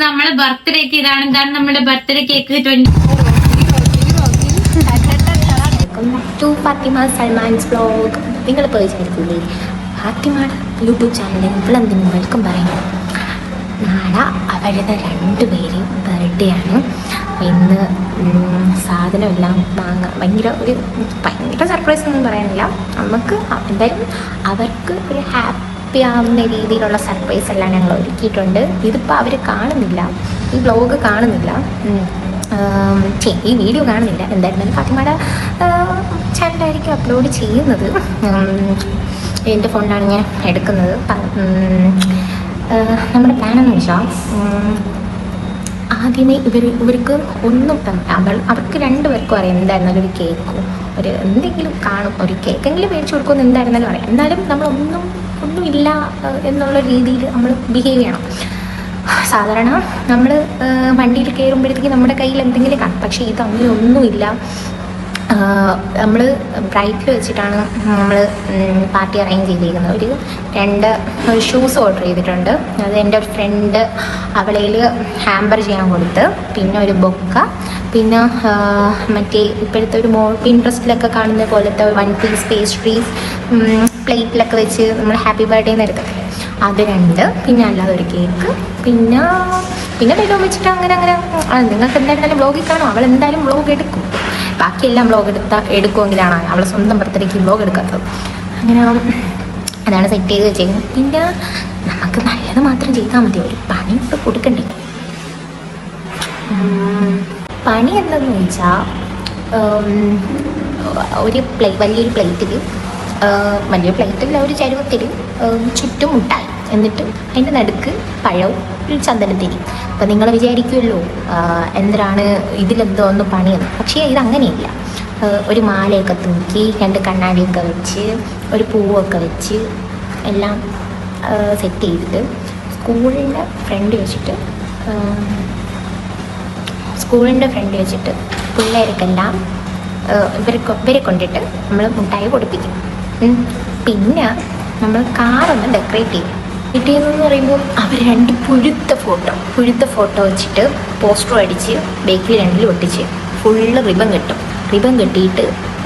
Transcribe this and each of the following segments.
നമ്മളെ ബർത്ത്ഡേക്ക് ഇതാണ് നമ്മുടെ birthday cake 20 to Fathima Salman's vlog. നിങ്ങൾ പോയി വിചാരിക്കൂലേ ഫാത്തിമയുടെ യൂട്യൂബ് ചാനലിൽ ഇവളെന്തിനും വെൽക്കം പറയുന്നത്. നാളെ അവരുടെ 2 പേര് ബർത്ത്ഡേ ആണ്. ഇന്ന് സാധനമെല്ലാം വാങ്ങാൻ ഭയങ്കര സർപ്രൈസ് ഒന്നും പറയാനില്ല. നമുക്ക് എന്തായാലും അവർക്ക് ഒരു ഹാപ്പി ആവുന്ന രീതിയിലുള്ള സർപ്രൈസ് എല്ലാം ഞങ്ങൾ ഒരുക്കിയിട്ടുണ്ട്. ഇതിപ്പോൾ അവർ കാണുന്നില്ല, ഈ വ്ലോഗ് കാണുന്നില്ല, ഈ വീഡിയോ കാണുന്നില്ല. എന്തായിരുന്നാലും ഫാത്തിമയുടെ ചാനലായിരിക്കും അപ്ലോഡ് ചെയ്യുന്നത്. എൻ്റെ ഫോണിലാണ് ഞാൻ എടുക്കുന്നത്. നമ്മുടെ പ്ലാനെന്ന് വെച്ചാൽ ആദ്യമേ ഇവർക്ക് ഒന്നും അവർക്ക് 2 പേർക്കും അറിയാം എന്തായിരുന്നാലും ഒരു കേക്കോ ഒരു എന്തെങ്കിലും കാണും, ഒരു കേക്കെങ്കിലും മേടിച്ചു കൊടുക്കുമെന്ന് എന്തായിരുന്നാലും അറിയാം. എന്നാലും ഒന്നുമില്ല എന്നുള്ള രീതിയിൽ നമ്മൾ ബിഹേവ് ചെയ്യണം. സാധാരണ നമ്മൾ വണ്ടിയിൽ കയറുമ്പോഴത്തേക്ക് നമ്മുടെ കയ്യിൽ എന്തെങ്കിലും കാണും, പക്ഷേ ഇത് അങ്ങനെ ഒന്നുമില്ല. നമ്മൾ ബ്രൈറ്റിൽ വെച്ചിട്ടാണ് നമ്മൾ പാർട്ടി അറേഞ്ച് ചെയ്തിരിക്കുന്നത്. ഒരു 2 ഷൂസ് ഓർഡർ ചെയ്തിട്ടുണ്ട്. അത് എൻ്റെ ഒരു ഫ്രണ്ട് അവളയിൽ ഹാമ്പർ ചെയ്യാൻ കൊടുത്ത്, പിന്നെ ഒരു ബൊക്ക, പിന്നെ മറ്റേ ഇപ്പോഴത്തെ ഒരു പിൻട്രസ്റ്റിലൊക്കെ കാണുന്ന പോലത്തെ 1 പീസ് പേസ്ട്രീസ് പ്ലേറ്റിലൊക്കെ വെച്ച് നമ്മൾ ഹാപ്പി ബർത്ത്ഡേ എന്ന് എടുക്കത്തില്ലേ, അത് 2, പിന്നെ അല്ലാതെ ഒരു കേക്ക്, പിന്നെ വെള്ളം വെച്ചിട്ട് അങ്ങനെ നിങ്ങൾക്ക് എന്തായിരുന്നാലും വ്ലോഗിൽ കാണും. അവൾ എന്തായാലും വ്ലോഗ് എടുക്കും. ബാക്കിയെല്ലാം വ്ലോഗ് എടുക്കുമെങ്കിലാണ് അവളെ സ്വന്തം ബർത്ത്ഡേക്ക് വ്ലോഗ് എടുക്കാത്തത്. അങ്ങനെ അതാണ് സെറ്റ് ചെയ്ത് വെച്ചേക്കുന്നത്. പിന്നെ നമുക്ക് നല്ലത് മാത്രം ചെയ്താൽ മതി, ഒരു പണി ഇപ്പോൾ കൊടുക്കണ്ടേ. പണി എന്താണെന്ന് വെച്ചാൽ വലിയൊരു പ്ലേറ്റിൽ ഒരു ചരുവത്തിൽ ചുറ്റും മുട്ടായി, എന്നിട്ട് അതിൻ്റെ നടുക്ക് പഴവും ഒരു ചന്ദനത്തിരി. അപ്പം നിങ്ങൾ വിചാരിക്കുമല്ലോ എന്തിനാണ് ഇതിലെന്തോ ഒന്ന് പണിയെന്ന്. പക്ഷേ ഇതങ്ങനെയില്ല. ഒരു മാലയൊക്കെ തൂക്കി 2 കണ്ണാടിയൊക്കെ വെച്ച് ഒരു പൂവൊക്കെ വെച്ച് എല്ലാം സെറ്റ് ചെയ്തിട്ട് സ്കൂളിൻ്റെ ഫ്രണ്ട് വെച്ചിട്ട് പിള്ളേർക്കെല്ലാം ഇവരെ കൊണ്ടിട്ട് നമ്മൾ മുട്ടായി കൊടുപ്പിക്കും. പിന്നെ നമ്മൾ കാറൊന്ന് ഡെക്കറേറ്റ് ചെയ്യും. കിട്ടിയെന്ന് പറയുമ്പോൾ അവർ 2 പുഴുത്ത ഫോട്ടോ വെച്ചിട്ട് പോസ്റ്റർ അടിച്ച് ബേക്കിൽ 2 ഒട്ടിച്ച് ഫുള്ള് റിബൺ കെട്ടിയിട്ട്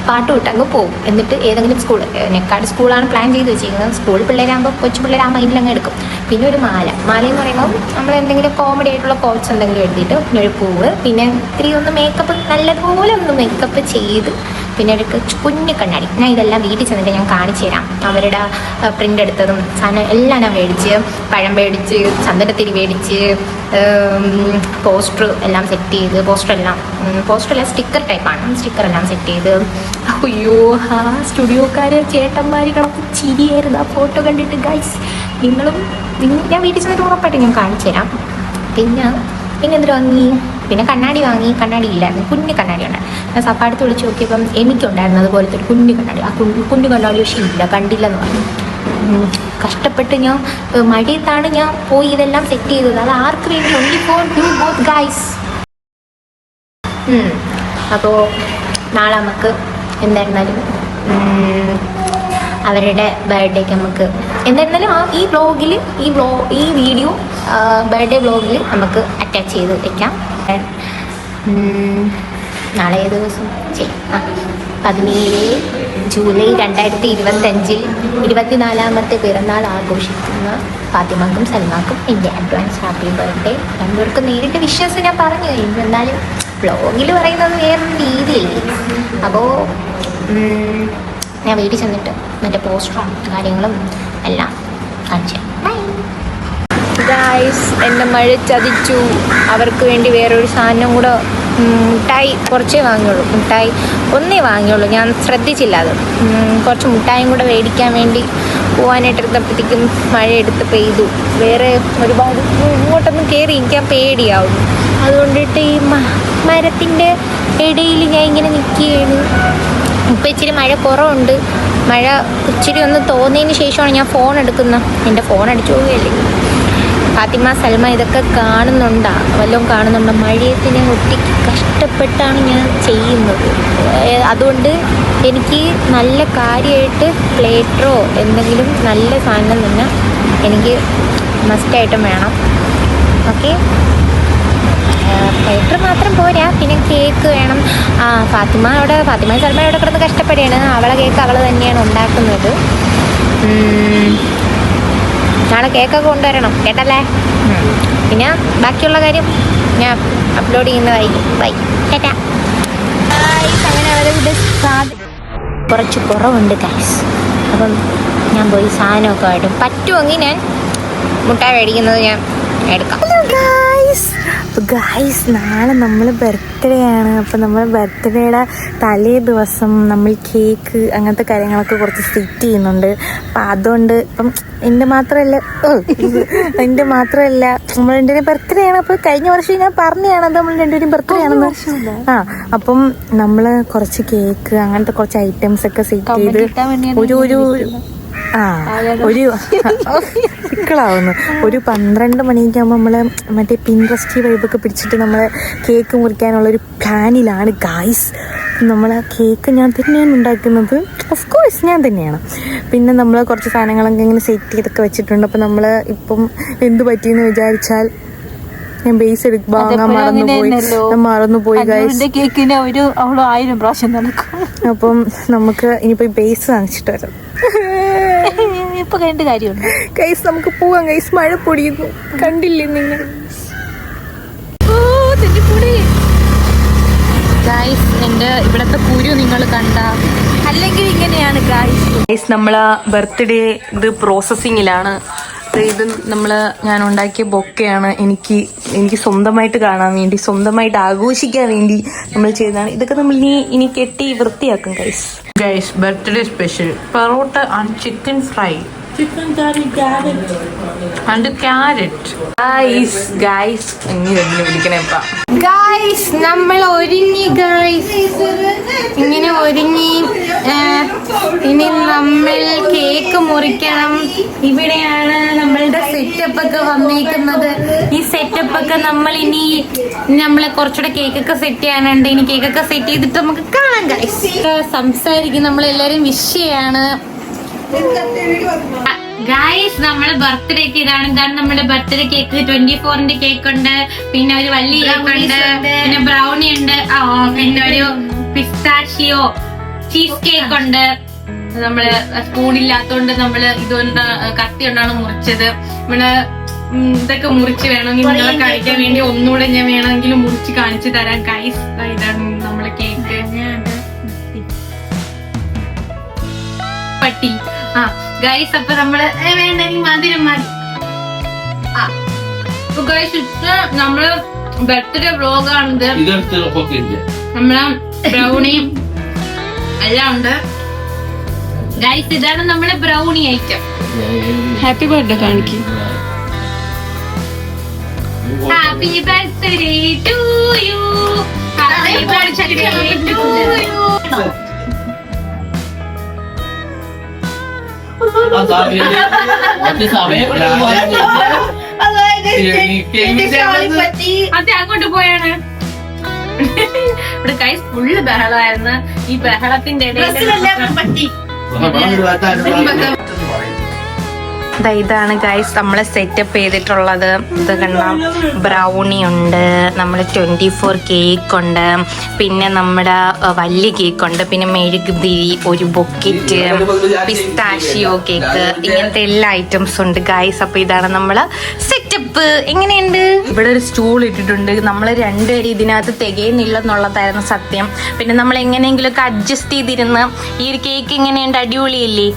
പാട്ട് വിട്ടങ്ങ് പോകും. എന്നിട്ട് ഏതെങ്കിലും നെക്കാട് സ്കൂളാണ് പ്ലാൻ ചെയ്ത് വെച്ചിരിക്കുന്നത്. സ്കൂൾ പിള്ളേരാകുമ്പോൾ കൊച്ചു പിള്ളേരാകുമ്പോൾ ഇതിലങ്ങ് എടുക്കും. പിന്നെ ഒരു മാലയെന്ന് പറയുമ്പോൾ നമ്മൾ എന്തെങ്കിലും കോമഡി ആയിട്ടുള്ള കോട്സ് എന്തെങ്കിലും എഴുതിയിട്ട് പിന്നെ ഒരു പൂവ്, പിന്നെ ഇത്തിരി ഒന്ന് നല്ലതുപോലെ ഒന്ന് മേക്കപ്പ് ചെയ്ത്, പിന്നെ ഒരു കുഞ്ഞു കണ്ണാടി. ഞാൻ ഇതെല്ലാം വീട്ടിൽ ചെന്നിട്ട് ഞാൻ കാണിച്ചു തരാം. അവരുടെ പ്രിൻ്റ് എടുത്തതും സാധനം എല്ലാം ഞാൻ മേടിച്ച്, പഴം മേടിച്ച്, ചന്ദനത്തിരി മേടിച്ച്, പോസ്റ്റർ എല്ലാം സെറ്റ് ചെയ്ത്, പോസ്റ്ററെല്ലാം സ്റ്റിക്കർ ടൈപ്പാണ്, സ്റ്റിക്കറെല്ലാം സെറ്റ് ചെയ്ത്. അയ്യോ ആ സ്റ്റുഡിയോക്കാര് ചേട്ടന്മാർ കിടന്ന് ചിരിയായിരുന്നു ആ ഫോട്ടോ കണ്ടിട്ട്. ഗൈസ് ഞാൻ വീട്ടിൽ ചെന്നിട്ട് ഉറപ്പായിട്ട് ഞാൻ കാണിച്ചു തരാം. പിന്നെ എന്തിനു വാങ്ങി, പിന്നെ കണ്ണാടി ഇല്ലായിരുന്നു, കുഞ്ഞു കണ്ണാടി ഉണ്ടായിരുന്നു. ഞാൻ സപ്പാടുത്ത് വിളിച്ച് നോക്കിയപ്പം എനിക്കുണ്ടായിരുന്നു അതുപോലത്തെ ഒരു കുഞ്ഞു കണ്ണാടി. ആ കുഞ്ഞു കണ്ണാടി പക്ഷേ കണ്ടില്ലെന്ന് പറഞ്ഞു. കഷ്ടപ്പെട്ട് ഞാൻ മഴയത്താണ് ഞാൻ പോയി ഇതെല്ലാം സെറ്റ് ചെയ്തത്. അത് ആർക്ക് വേണ്ടി only for you both guys. അപ്പോൾ നാളെ നമുക്ക് എന്തായിരുന്നാലും അവരുടെ ബർത്ത്ഡേക്ക് നമുക്ക് എന്തായിരുന്നാലും ഈ വീഡിയോ ബർത്ത്ഡേ വ്ലോഗിൽ നമുക്ക് അറ്റാച്ച് ചെയ്ത് വയ്ക്കാം. നാളെ ഏത് ദിവസം 17 ജൂലൈ 2025 24ാമത്തെ പിറന്നാൾ ആഘോഷിക്കുന്ന ഫാത്തിമക്കും സൽമാക്കും എൻ്റെ അഡ്വാൻസ് ഹാപ്പി ബർത്ത്ഡേ. 2 പേർക്കും നേരിട്ട് വിശ്വാസം ഞാൻ പറഞ്ഞു കഴിഞ്ഞു. എന്നാലും വ്ലോഗിൽ പറയുന്നത് വേറൊരു രീതിയില്ലേ. അപ്പോൾ ഞാൻ വീട്ടിൽ ചെന്നിട്ട് മറ്റേ പോസ്റ്ററും കാര്യങ്ങളും എല്ലാം കാണിച്ചു. ഗായ്സ്, എൻ്റെ മഴ ചതിച്ചു. അവർക്ക് വേണ്ടി വേറൊരു സാധനം കൂടെ, മുട്ടായി കുറച്ചേ വാങ്ങിയുള്ളൂ. ഞാൻ ശ്രദ്ധിച്ചില്ല അത്. കുറച്ച് മുട്ടായും കൂടെ മേടിക്കാൻ വേണ്ടി പോകാനായിട്ടിരുന്നപ്പോഴത്തേക്കും മഴ എടുത്ത് പെയ്തു. വേറെ ഒരുപാട് ഇങ്ങോട്ടൊന്നും കയറി ഇരിക്കാൻ പേടിയാവുന്നു. അതുകൊണ്ടിട്ട് ഈ മരത്തിൻ്റെ ഇടയിൽ ഞാൻ ഇങ്ങനെ നിൽക്കുകയാണ്. ഇപ്പം ഇച്ചിരി മഴ കുറവുണ്ട്. മഴ ഇച്ചിരി ഒന്ന് തോന്നിയതിന് ശേഷമാണ് ഞാൻ ഫോൺ എടുക്കുന്നത്. എൻ്റെ ഫോൺ അടിച്ചു പോവുകയല്ലേ. ഫാത്തിമ സൽമ ഇതൊക്കെ വല്ലതും കാണുന്നുണ്ടോ? മഴയത്തിനെ ഒട്ടിക്ക് കഷ്ടപ്പെട്ടാണ് ഞാൻ ചെയ്യുന്നത്. അതുകൊണ്ട് എനിക്ക് നല്ല കാര്യമായിട്ട് പ്ലേറ്ററോ എന്തെങ്കിലും നല്ല സാധനം തന്നെ എനിക്ക് മസ്റ്റായിട്ടും വേണം. ഓക്കെ. ലൈറ്റർ മാത്രം പോരാ, പിന്നെ കേക്ക് വേണം. ഫാത്തിമ സൽമാൻ അവിടെ കിടന്ന് കഷ്ടപ്പെടുകയാണ്. അവളെ കേക്ക് അവൾ തന്നെയാണ് ഉണ്ടാക്കുന്നത്. നാളെ കേക്കൊക്കെ കൊണ്ടുവരണം കേട്ടല്ലേ. പിന്നെ ബാക്കിയുള്ള കാര്യം ഞാൻ അപ്ലോഡ് ചെയ്യുന്നതായിരിക്കും. ബൈ ടാറ്റാ. അങ്ങനെ അവരുടെ കുറച്ച് കുറവുണ്ട് ഗൈസ്. അപ്പം ഞാൻ പോയി സാധനമൊക്കെ ആയിട്ടും പറ്റുമെങ്കിൽ ഞാൻ മുട്ടായി മേടിക്കുന്നത് ഞാൻ എടുക്കാം. ഗൈസ് നാളെ നമ്മൾ ബർത്ത്ഡേ ആണ്. അപ്പം നമ്മൾ ബർത്ത്ഡേയുടെ തലേ ദിവസം നമ്മൾ കേക്ക് അങ്ങനത്തെ കാര്യങ്ങളൊക്കെ കുറച്ച് സെറ്റ് ചെയ്യുന്നുണ്ട്. അപ്പം അതുകൊണ്ട് ഇപ്പം എൻ്റെ മാത്രമല്ല നമ്മൾ രണ്ടുപേരും ബർത്ത്ഡേ ആണ്. അപ്പോൾ കഴിഞ്ഞ വർഷം ഞാൻ പറഞ്ഞതാണ് നമ്മൾ രണ്ടുപേരും ബർത്ത്ഡേ ആണെന്ന്. അപ്പം നമ്മൾ കുറച്ച് കേക്ക് അങ്ങനത്തെ കുറച്ച് ഐറ്റംസ് ഒക്കെ സെറ്റ് ചെയ്ത് ഒരു 12 മണിയൊക്കെ ആകുമ്പോൾ നമ്മള് മറ്റേ പിൻട്രസ്റ്റ് വൈബൊക്കെ പിടിച്ചിട്ട് നമ്മള് കേക്ക് മുറിക്കാനുള്ളൊരു പ്ലാനിലാണ് ഗായ്സ്. നമ്മളെ കേക്ക് ഞാൻ തന്നെയാണ് ഉണ്ടാക്കുന്നത്. ഓഫ് കോഴ്സ് ഞാൻ തന്നെയാണ്. പിന്നെ നമ്മൾ കുറച്ച് സാധനങ്ങളൊക്കെ ഇങ്ങനെ സെറ്റ് ചെയ്തൊക്കെ വെച്ചിട്ടുണ്ട്. അപ്പം നമ്മൾ ഇപ്പം എന്ത് പറ്റിയെന്ന് വിചാരിച്ചാൽ ഞാൻ ബേസ് വാങ്ങാൻ മറന്നുപോയി ഗൈസ്. അപ്പം നമുക്ക് ഇനിയിപ്പോ ബേസ് വാങ്ങിച്ചിട്ട് വരാം. ഇപ്പൊ കണ്ട കാര്യമുണ്ട് ഗൈസ്, നമുക്ക് പോവാം ഗൈസ്. മഴ പൊടിയുന്നു, കണ്ടില്ലേ നിങ്ങൾ? ഗൈസ് എന്റെ ഇവിടത്തെ കുരു നിങ്ങൾ കണ്ട, അല്ലെങ്കിൽ ഇങ്ങനെയാണ് ഗൈസ്. നമ്മളെ ബർത്ത്ഡേ ഇത് പ്രോസസ്സിങ്ങിലാണ്. ഇത് ഞാൻ ഉണ്ടാക്കിയ ബൊക്കെയാണ്. എനിക്ക് സ്വന്തമായിട്ട് കാണാൻ വേണ്ടി, സ്വന്തമായിട്ട് ആഘോഷിക്കാൻ വേണ്ടി നമ്മൾ ചെയ്തതാണ്. ഇതൊക്കെ നമ്മൾ ഇനി കെട്ടി വൃത്തിയാക്കും guys. Birthday special parotta and chicken fry, chicken curry, and carrot. Guys നമ്മൾ ഒരുങ്ങി ഗൈസ്, ഇങ്ങനെ ഒരുങ്ങി. ഇനി നമ്മൾ കേക്ക് മുറിക്കണം. ഇവിടെയാണ് നമ്മളുടെ സെറ്റപ്പ് ഒക്കെ വന്നേക്കുന്നത്. ഈ സെറ്റപ്പ് ഒക്കെ നമ്മളെ കുറച്ചുകൂടെ കേക്കൊക്കെ സെറ്റ് ചെയ്യാനുണ്ട്. ഇനി കേക്കൊക്കെ സെറ്റ് ചെയ്തിട്ട് നമുക്ക് കാണാം ഗൈസ്. സംസാരിക്കും നമ്മളെല്ലാരും വിഷയാണ് ഗായ്സ്. നമ്മള് ബർത്ത്ഡേക്ക് ഇതാണ് നമ്മുടെ ബർത്ത്ഡേ കേക്ക്. 24-ന്റെ കേക്ക് ഉണ്ട്, പിന്നെ ഒരു വലിയ കേക്ക് ഉണ്ട്, പിന്നെ ബ്രൗണി ഉണ്ട്, പിന്നെ ഒരു പിസ്താഷിയോ ചീസ് കേക്ക് ഉണ്ട്. നമ്മള് സ്പൂണില്ലാത്തോണ്ട് നമ്മള് ഇതുകൊണ്ട് കത്തി കൊണ്ടാണ് മുറിച്ചത്. നമ്മള് ഇതൊക്കെ മുറിച്ച് വേണമെങ്കിൽ നിങ്ങളെ കഴിക്കാൻ വേണ്ടി ഒന്നുകൂടെ ഞാൻ വേണമെങ്കിൽ മുറിച്ച് കാണിച്ചു തരാം ഗൈസ്. ഇതാണ് നമ്മളെ കേക്ക്. പട്ടി ഗൈസ്. അപ്പൊ നമ്മള് വേണ്ടെങ്കിൽ മധുരം മതി. ഗൈസ് നമ്മള് ബർത്ത്ഡേ വ്ലോഗാണിത്. നമ്മളെ ബ്രൗണിയും എല്ലാം ഉണ്ട് ഗൈസ്. ഇതാണ് നമ്മളെ ബ്രൗണി ഐറ്റം. ഹാപ്പി ബർത്ത്ഡേ കാണിക്കും. Happy birthday to you, happy birthday to you. അത് അങ്ങോട്ട് പോയാണ്. ഇവിടെ ഗൈസ് ഫുള്ള് ബഹളമായിരുന്നു. ഈ ബഹളത്തിന്റെ ഇതാണ് ഗൈസ് നമ്മള് സെറ്റപ്പ് ചെയ്തിട്ടുള്ളത്. ഇത് കണ്ടാം, ബ്രൗണി ഉണ്ട്, നമ്മൾ 24 കേക്ക് ഉണ്ട്, പിന്നെ നമ്മുടെ വലിയ കേക്ക് ഉണ്ട്, പിന്നെ മെഴുകുതിരി, ഒരു ബൊക്കറ്റ്, പിസ്താഷിയോ കേക്ക്, ഇങ്ങനത്തെ എല്ലാ ഐറ്റംസ് ഉണ്ട് ഗൈസ്. അപ്പൊ ഇതാണ് നമ്മള് സെറ്റപ്പ്. എങ്ങനെയുണ്ട്? ഇവിടെ ഒരു സ്റ്റൂൾ ഇട്ടിട്ടുണ്ട്. നമ്മൾ രണ്ടുപേരും ഇതിനകത്ത് തികയുന്നില്ലെന്നുള്ളതായിരുന്നു സത്യം. പിന്നെ നമ്മൾ എങ്ങനെയെങ്കിലും ഒക്കെ അഡ്ജസ്റ്റ് ചെയ്തിരുന്ന് ഈ ഒരു കേക്ക് എങ്ങനെയുണ്ട്, അടിപൊളിയല്ലേ?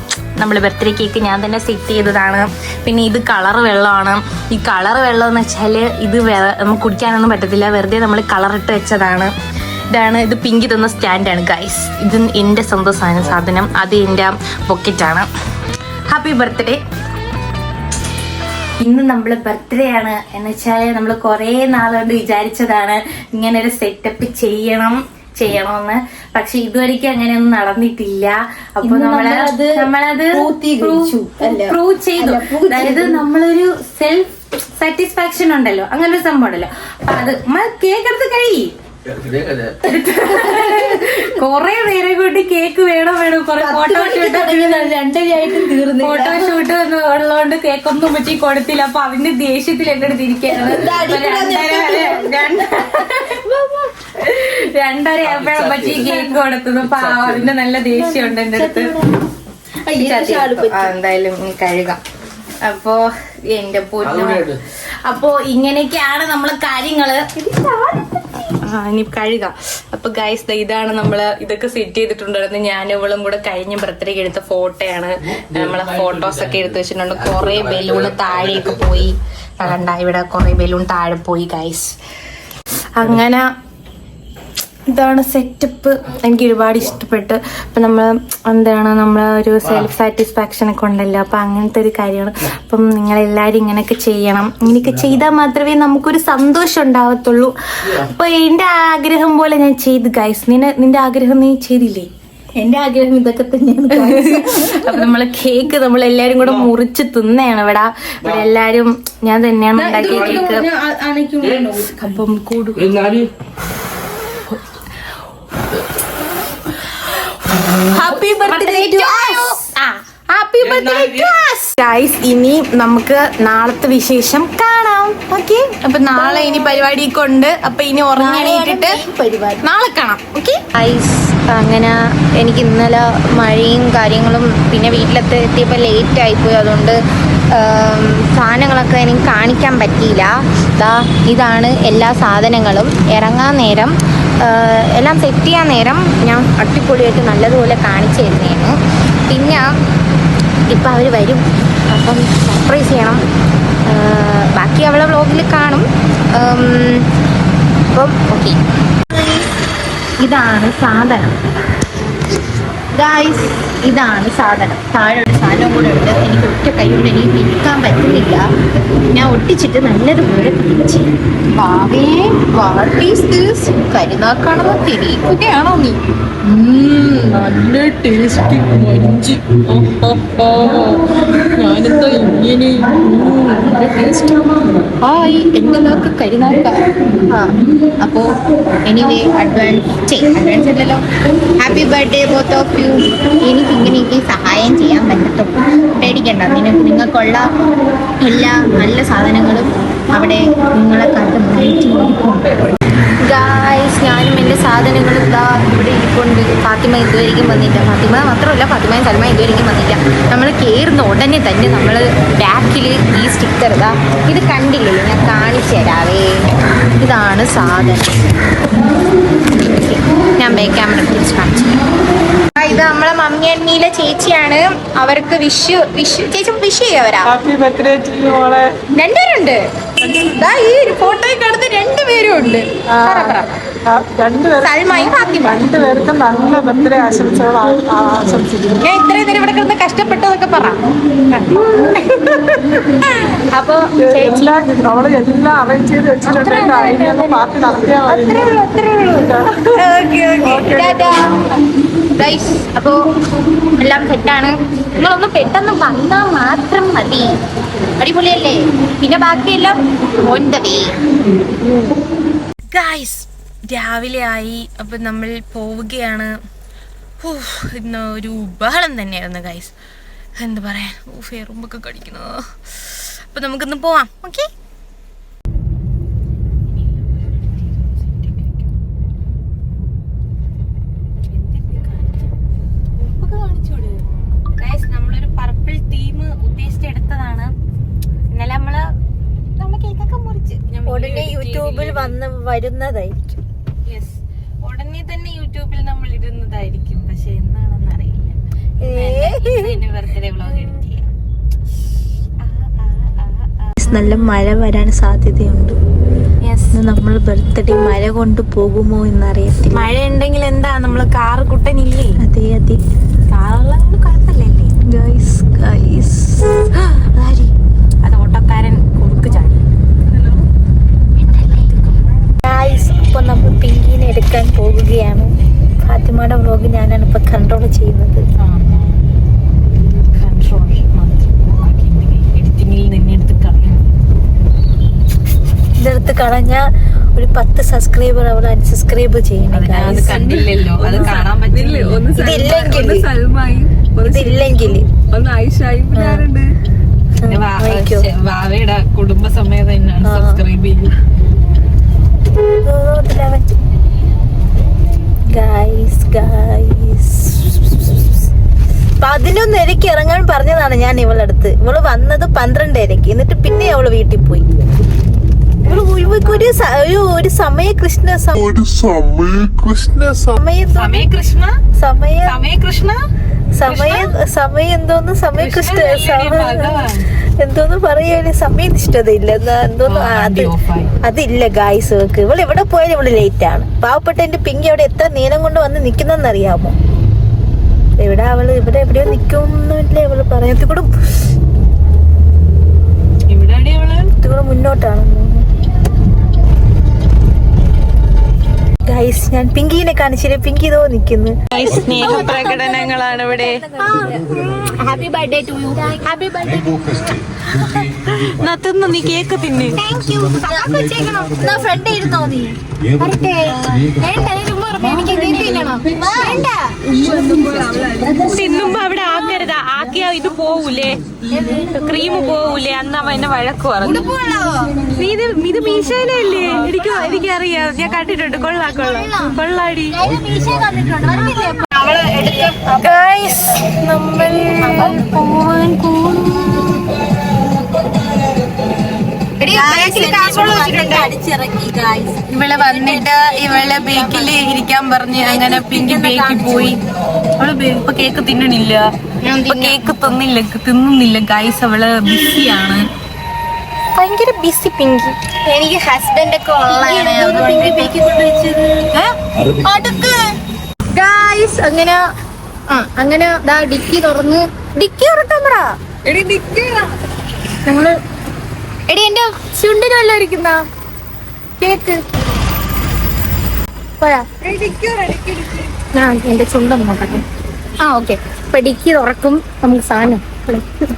നമ്മൾ ബർത്ത്ഡേ കേക്ക് ഞാൻ തന്നെ സെറ്റ് ചെയ്തതാണ്. പിന്നെ ഇത് കളർ വെള്ളമാണ്. ഈ കളർ വെള്ളം എന്ന് വെച്ചാൽ ഇത് നമുക്ക് കുടിക്കാനൊന്നും പറ്റത്തില്ല, വെറുതെ നമ്മൾ കളറിട്ട് വെച്ചതാണ്. ഇത് പിങ്ക് തന്ന സ്റ്റാൻഡാണ് ഗൈസ്. ഇത് എൻ്റെ സ്വന്തം സാധനം. അത് എൻ്റെ ബൊക്കറ്റാണ്. Happy birthday. ഇന്ന് നമ്മൾ ബർത്ത്ഡേ ആണ് എന്ന് വെച്ചാൽ നമ്മൾ കുറേ നാളുകൊണ്ട് വിചാരിച്ചതാണ് ഇങ്ങനെ ഒരു സെറ്റപ്പ് ചെയ്യണമെന്ന്. പക്ഷെ ഇതുവരെയ്ക്കും അങ്ങനെയൊന്നും നടന്നിട്ടില്ല. അപ്പൊ നമ്മളത് പ്രൂവ് ചെയ്തു. അതായത് നമ്മളൊരു സെൽഫ് സാറ്റിസ്ഫാക്ഷൻ ഉണ്ടല്ലോ, അങ്ങനെ ഒരു സംഭവം ഉണ്ടല്ലോ. അപ്പൊ അത് കേക്ക് എടുത്ത് കൊറേ നേരം കൊണ്ട് കേക്ക് വേണം കൊറേ ഫോട്ടോഷൂട്ട് ഉള്ളതുകൊണ്ട് കേക്കൊന്നും പറ്റി കൊടുത്തില്ല. അപ്പൊ അവന്റെ ദേഷ്യത്തിൽ എന്റെ അടുത്ത് ഇരിക്കുകയാണ്. 2:30 ആയപ്പോഴും പറ്റി കേക്ക് കൊടുത്തത്. അപ്പൊ അതിന്റെ നല്ല ദേഷ്യമുണ്ട് എന്റെ അടുത്ത്. എന്തായാലും കഴുകാം. അപ്പോ എന്റെ പൊന്നു, അപ്പോ ഇങ്ങനെയൊക്കെയാണ് നമ്മള് കാര്യങ്ങള്. ഇനി കഴുകാം. അപ്പൊ ഗൈസ് ഇതാണ് നമ്മള് ഇതൊക്കെ സെറ്റ് ചെയ്തിട്ടുണ്ടായിരുന്നു. ഞാനും ഇവളും കൂടെ കഴിഞ്ഞ ബർത്ത്ഡേക്ക് എടുത്ത ഫോട്ടോയാണ്. നമ്മളെ ഫോട്ടോസ് ഒക്കെ എടുത്ത് വെച്ചിട്ടുണ്ട്. കുറെ ബലൂണ് താഴെയൊക്കെ പോയി. കണ്ട ഇവിടെ കുറെ ബലൂൺ താഴെ പോയി ഗൈസ്. അങ്ങനെ ഇതാണ് സെറ്റപ്പ്. എനിക്ക് ഒരുപാട് ഇഷ്ടപ്പെട്ടു. അപ്പം നമ്മൾ എന്താണ് നമ്മളൊരു സെൽഫ് സാറ്റിസ്ഫാക്ഷൻ ഒക്കെ ഉണ്ടല്ലോ. അപ്പം അങ്ങനത്തെ ഒരു കാര്യമാണ്. അപ്പം നിങ്ങളെല്ലാവരും ഇങ്ങനെയൊക്കെ ചെയ്യണം. ഇങ്ങനെയൊക്കെ ചെയ്താൽ മാത്രമേ നമുക്കൊരു സന്തോഷം ഉണ്ടാവത്തുള്ളൂ. അപ്പോൾ എൻ്റെ ആഗ്രഹം പോലെ ഞാൻ ചെയ്തു ഗൈസ്. നിന്റെ ആഗ്രഹം നീ ചെയ്തില്ലേ? എൻ്റെ ആഗ്രഹം ഇതൊക്കെ തന്നെയാണ്. അപ്പം നമ്മൾ കേക്ക് നമ്മളെല്ലാവരും കൂടെ മുറിച്ച് തിന്നയാണ് ഇവിടെ എല്ലാവരും. ഞാൻ തന്നെയാണ് ഉണ്ടാക്കിയ കേക്ക്. അപ്പം കൂടും. Happy birthday to us. Happy birthday to us. Guys ഇനി നമുക്ക് നാളത്തെ വിശേഷം കാണാം. ഓക്കെ, അപ്പൊ നാളെ ഇനി പരിപാടിയൊക്കെ ഉണ്ട്. അപ്പൊ ഇനി ഉറങ്ങിയിട്ട് നാളെ കാണാം. ഓക്കെ ഗൈസ്, അങ്ങനെ എനിക്ക് ഇന്നലെ മഴയും കാര്യങ്ങളും പിന്നെ വീട്ടിലെത്തിയപ്പോൾ ലേറ്റ് ആയിപ്പോയി. അതുകൊണ്ട് സാധനങ്ങളൊക്കെ എനിക്ക് കാണിക്കാൻ പറ്റിയില്ല. ഇതാണ് എല്ലാ സാധനങ്ങളും. ഇറങ്ങാൻ നേരം എല്ലാം സെറ്റ് ചെയ്യാൻ നേരം ഞാൻ അടിപൊളിയായിട്ട് നല്ലതുപോലെ കാണിച്ചു തരുന്നതാണ്. പിന്നെ ഇപ്പം അവർ വരും, അപ്പം സർപ്രൈസ് ചെയ്യണം. ബാക്കി അവളെ വ്ളോഗിൽ കാണും. അപ്പം ഓക്കെ, ഇതാണ് സാധനം ഗായ്സ്. ഇതാണ് സാധനം. താഴെ ഒരു സാധനം കൂടെ ഉണ്ട്. എനിക്ക് ഒറ്റ കൈ കൊണ്ട് എനിക്ക് പിടിക്കാൻ പറ്റുന്നില്ല. ഞാൻ ഒട്ടിച്ചിട്ട് നല്ലതുപോലെ പിടിച്ച്. വാവേ, വാട്ട് ഈസ് ദിസ്? കരുനാക്കാണെന്ന് തിരിക്കുകയാണോ നീ? നല്ല ടേസ്റ്റ് മഞ്ചി. ഞാനെന്താ ഇങ്ങനെ ടേസ്റ്റ്? ഹായ്, എന്തെല്ലാമൊക്കെ കരുനാക്ക. അപ്പോൾ എനിവേ അഡ്വാൻസ് അല്ലല്ലോ. Happy birthday both of you. എനിക്ക് സഹായം ചെയ്യാൻ പറ്റത്തുള്ളൂ. പേടിക്കണ്ട. നിങ്ങൾക്കുള്ള എല്ലാ നല്ല സാധനങ്ങളും അവിടെ നിങ്ങളെ കാത്ത് ഗായ്സ്. ഞാനും എൻ്റെ സാധനങ്ങളും ഇതാ ഇവിടെ ഇരിപ്പുണ്ട്. ഫാത്തിമ ഇതുവരെയും വന്നില്ല. ഫാത്തിമ മാത്രമല്ല, ഫാത്തിമയും സൽമ ഇതുവരെയും വന്നില്ല. നമ്മൾ കയറുന്ന ഉടനെ തന്നെ നമ്മൾ ബാക്കിൽ ഈ സ്റ്റിക്കർ ഇതാ, ഇത് കണ്ടില്ലേ? ഞാൻ കാണിച്ചു തരാവേ. ഇതാണ് സാധനം. ഞാൻ ബാക്ക് ക്യാമറ തിരിച്ച് കാണിച്ചു. ഇത് നമ്മളെ മമ്മി അണ്ണീലെ ചേച്ചിയാണ്. അവർക്ക് വിഷു ചേച്ചി വിഷ് ചെയ്യവരാ. രണ്ടുപേരുണ്ട്. ഈ ഫോട്ടോയിൽ കാണുന്ന രണ്ടുപേരും ഉണ്ട്. സൽമയും ഫാത്തിമ. രണ്ടുപേർക്കും നല്ല ബർത്ത്ഡേ ആശംസകൾ ആശംസിക്കുന്നു. ഞാൻ ഇത്രയും നേരം ഇവിടെ കിടന്ന് കഷ്ടപ്പെട്ടതൊക്കെ പറ. അപ്പൊ നമ്മള് എല്ലാം അറേഞ്ച് ചെയ്ത് വെച്ചിട്ടുണ്ടെങ്കിൽ അതിനൊന്ന് പാർട്ടി നടത്തിയാൽ മതി. അപ്പോ എല്ലാം സെറ്റാണ്. നിങ്ങളൊന്ന് പെട്ടെന്ന് വന്നാൽ മാത്രം മതി. അടിപൊളിയല്ലേ? പിന്നെ ബാക്കിയെല്ലാം ഗായ്സ്. രാവിലെ ആയി. അപ്പൊ നമ്മൾ പോവുകയാണ്. ഇന്ന് ഒരു ബഹളം തന്നെയായിരുന്നു ഗായ്സ്. എന്താ പറയാ, എറുമ്പൊക്കെ കടിക്കുന്നു. അപ്പൊ നമുക്കിന്ന് പോവാം. ഓക്കെ, നമ്മളൊരു പർപ്പിൾ തീം ഉദ്ദേശിച്ചെടുത്തതാണ്. ഇന്നലെ നമ്മള് കേക്കൊക്കെ മുറിച്ച് ഉടനെ യൂട്യൂബിൽ വന്ന് വരുന്നതായിരിക്കും. യെസ്, ഉടനെ തന്നെ യൂട്യൂബിൽ നമ്മൾ ഇടുന്നതായിരിക്കും. പക്ഷെ എന്നാണെന്ന് അറിയില്ല. ബർത്ത്ഡേ വ്ളോഗ് എഡിറ്റ് ചെയ്യാം. നല്ല മഴ വരാൻ സാധ്യതയുണ്ട്. നമ്മൾ ബർത്ത്ഡേ മഴ കൊണ്ട് പോകുമോ എന്നറിയത്തില്ല. മഴ ഉണ്ടെങ്കിൽ എന്താ, നമ്മള് കാറ് കുട്ടനില്ലേ? അതെ അതെ, കാറുള്ളത് കുഴപ്പമില്ലല്ലേ ഗൈസ്. അത് ഓട്ടോക്കാരൻ കുറുക്ക് ചാടി. അപ്പൊ നമ്മൾ പിങ്കിനെ എടുക്കാൻ പോകുകയാണ്. ഫാത്തിമയുടെ വ്ളോഗ് ഞാനാണ് ഇപ്പൊ കൺട്രോൾ ചെയ്യുന്നത്. എഡിറ്റിംഗിൽ നിന്നെടുത്ത് കളയും. ഇതെടുത്ത് കളഞ്ഞ ഒരു 10 സബ്സ്ക്രൈബർ അവൾ അൺസബ്സ്ക്രൈബ് ചെയ്യണം അത് കണ്ടില്ലല്ലോ, അത് കാണാൻ പറ്റില്ല. ഇതില്ലെങ്കിൽ ഒന്ന് ആയിഷായി ആരുണ്ട്? വാവയുടെ കുടുംബസമേതം തന്നെയാണ് സബ്സ്ക്രൈബ് ചെയ്യുന്നത്. ഗൈസ് 11:30 ഇറങ്ങാൻ പറഞ്ഞതാണ് ഞാൻ ഇവളടുത്ത്. ഇവള് വന്നത് 12:30, എന്നിട്ട് പിന്നെ അവള് വീട്ടിൽ പോയി. ഒരു സമയ കൃഷ്ണ എന്തോന്ന് പറയല്ലേ, സമയനിഷ്ഠതയില്ല എന്തോന്ന് അതില്ല ഗായ്സ്. വെക്ക് ഇവള് എവിടെ പോയാലും ഇവള് ലേറ്റ് ആണ്. പാവപ്പെട്ട എന്റെ പിങ്കി അവിടെ എത്ര നീളം കൊണ്ട് വന്ന് നിക്കുന്നറിയാമോ? എവിടെ അവള് ഇവിടെ എവിടെയോ നിക്കൊന്നുമില്ല. ഇവള് പറയത്തിക്കൂടെ മുന്നോട്ടാണ്. ഗൈസ് ഞാൻ പിങ്കിനെ കാണിച്ചില്ലേ, പിങ്കി ഇതോ നിക്കുന്നു. സ്നേഹപ്രകടനങ്ങളാണ് ഇവിടെ. Happy birthday to you. Happy birthday. തിന്നു, നീ കേക്ക് തിന്ന്. ഫ്രണ്ട് ഇരുന്നോ നീ? തിന്നുമ്പോ അവിടെ ആക്കരുത്, ആക്കിയാ ഇത് പോവൂലേ, ക്രീം പോവൂലേ, അന്ന് അവ എന്നെ വഴക്ക് പറഞ്ഞു. ഇത് മീശയിലല്ലേ? എനിക്കറിയാം, ഞാൻ കണ്ടിട്ടുണ്ട്. കൊള്ളാടി. നമ്മൾ പോവാൻ ഇവളെ വന്നിട്ട് ഇവളെ ബേക്കില് ഇരിക്കാൻ പറഞ്ഞ് അങ്ങനെ പിങ്കി ബേക്കിൽ പോയി. അവള് ഇപ്പൊ കേക്ക് തിന്നണില്ല, ഇപ്പൊ കേക്ക് തിന്നുന്നില്ല ഗൈസ്. അവള് ബിസിയാണ്, ഭയങ്കര ബിസി പിങ്കി. എനിക്ക് ഹസ്ബൻഡ് ഒക്കെ ഉള്ളതാണ് പിങ്കി ബേക്കിൽ കൊണ്ടുവച്ചത്. ഗൈസ് അങ്ങനെ ഡിക്കി തുറന്ന് ഡിക്കി തുറക്കാ ഞങ്ങള്. എടി എന്റെ ചുണ്ടിനല്ല ഇരിക്കുന്ന കേക്ക് പോയാ എന്റെ ചുണ്ടൊന്നും നോക്കട്ടെ. ഓക്കെ, ഇപ്പൊ ഡിക്കി തുറക്കും നമുക്ക് സാധനം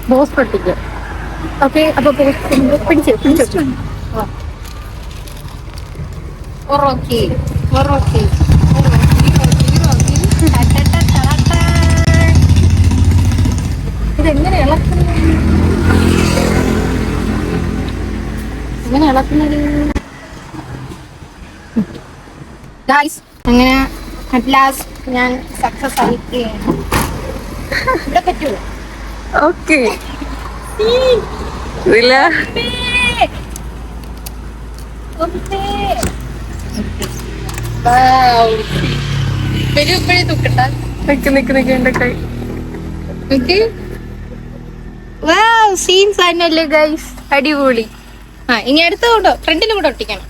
ബോസ് പൊട്ടിക്കും. ഓക്കെ, അപ്പൊ പിടിച്ചു ഇതെങ്ങനെ ഇളക്കുന്നത്? അങ്ങനെ അറ്റ് ലാസ്റ്റ് ഞാൻ സക്സസ് ആയിരിക്കുകയാണ്. ഇവിടെ പറ്റുമോ? ഓക്കെ. സീൻസ് തന്നെയല്ലേ ഗൈസ്, അടിപൊളി. ഇനി അടുത്ത കൂട്ടോ ഫ്രണ്ടിലും കൂടെ ഒട്ടിക്കണം.